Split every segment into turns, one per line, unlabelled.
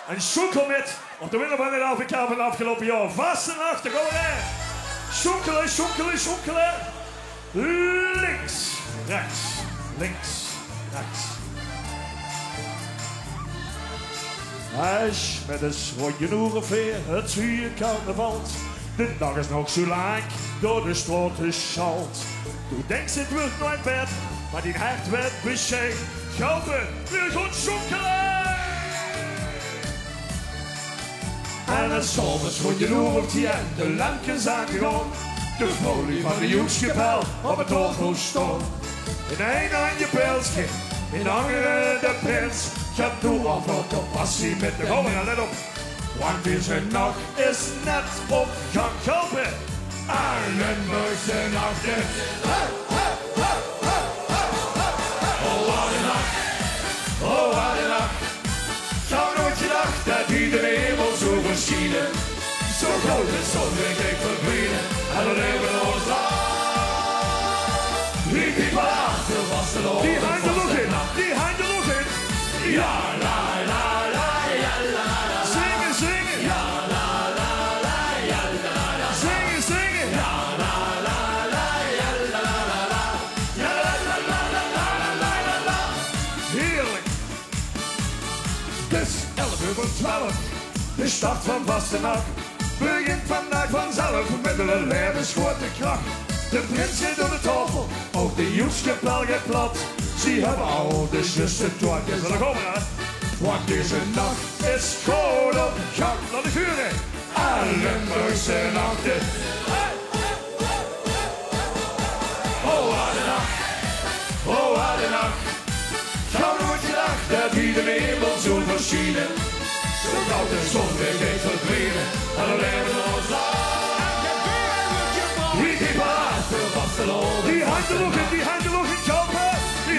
En Schoenkel met op de winnaar van de LVK van de afgelopen jaar. Vastenacht, daar gaan we heen. Schonkelen, schonkelen, schonkelen. Links, rechts, links, rechts. Hij is met een rondje ongeveer het zuur carnaval. De dag is nog zo lang door de straat geschald. Toen denkt ze het wordt nooit bed, maar die hart werd bescheid. Gelpen, weer goed schonkelen! En het zomers rond je oortje en de lampjes aangegaan. De folie van de joekskapel op het orgel stond. In een aan je pilsje, in de andere de prins. Gaat door of wat op passie met de gouden, let op. Want deze nacht is net op gang geholpen. Arnhemse nachten. Oh, wat een nacht. Oh, wat een nacht. Ik had nooit gedacht dat iedereen wil zo verschieden. Zo groot is zonder ik verdwijnen. En dan hebben we ons aan. Die paard vast en over. Die hangt er nog in. Die hangt er nog in. Ja, la, la, la, ja, la, la. Zingen, zingen. Ja, la, la, la, ja, la, la. Zingen, zingen. Ja, la, la, la, ja, la, la, la. Ja, la, la, la, la, la, la, la, la. Heerlijk. Het is 11:12. De start van Vastenacht begint vandaag vanzelf met een levensgrote kracht. De prins zit door de tafel, ook de joekskapel gaat plat. Ze hebben al de zussen toortjes. En dan komen we, hè. Want deze nacht is gewoon op gang. Laat de vuren. Arnhemse nachten. Oh, wat een nacht. Oh, wat een nacht. Ik had nooit gedacht dat iedereen wil zo verschieden. Zo koud de zon weer geen verdwenen. En dan hebben we ons die paard vast te lopen. Die hangt er nog in, die hangt er nog in, Kalpen.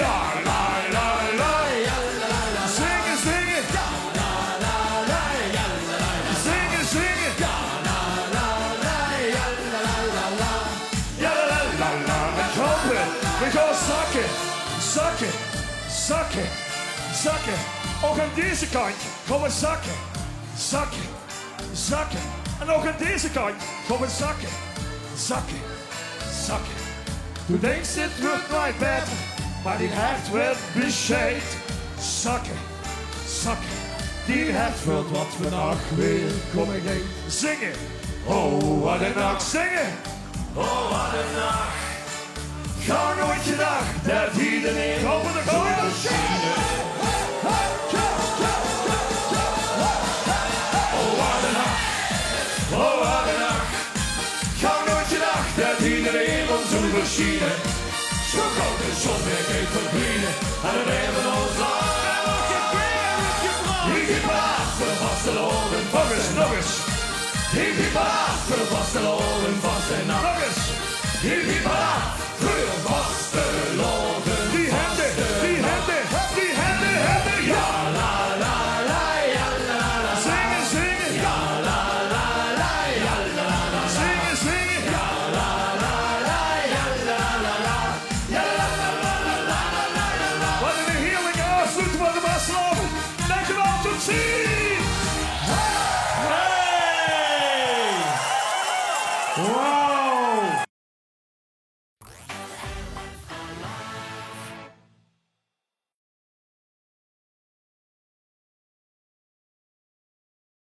Ja, la, la, la, ja, la, la. Zingen, zingen. Ja, la, la, la, ja, la, la. Zingen, zingen. Ja, la, la, la, ja, la, la, la. Ja, la, la, la, la. Kalpen, we gaan zakken, zakken, zakken, zakken. Ook aan deze kant gaan we zakken, zakken, zakken. En ook aan deze kant gaan we zakken, zakken, zakken. Toen denkt ze het wordt nooit beter, maar die hart werd bescheid. Zakken, zakken. Die hart vult wat vannacht weer kom ik heen. Zingen. Oh, wat een nacht. Zingen. Oh, wat een nacht. Ik had nooit gedacht dat iedereen komen de goede zingen. Oh, wat een nacht. Ik had nooit gedacht dat iedereen wil zo verschieden. Zo groot de zon weer geen verdwijnen. En dan hebben we ons aan. Die paard vast te lopen. Nog eens, nog eens. Die paard vast te lopen. Vast en nacht. Nog eens. Die paard vast te lopen. Die handen, die handen, die handen, handen. Ja, la, la, la, ja, la, la. Zingen, zingen. Ja, la, la, la, ja, la, la. Zingen, zingen. Ja, la, la, la, ja, la, la. Ja, la, la, la, la, la, la. Wat een heerlijke afsluiting van de Vastenacht. Dankjewel, tot ziens. Hey! Wow.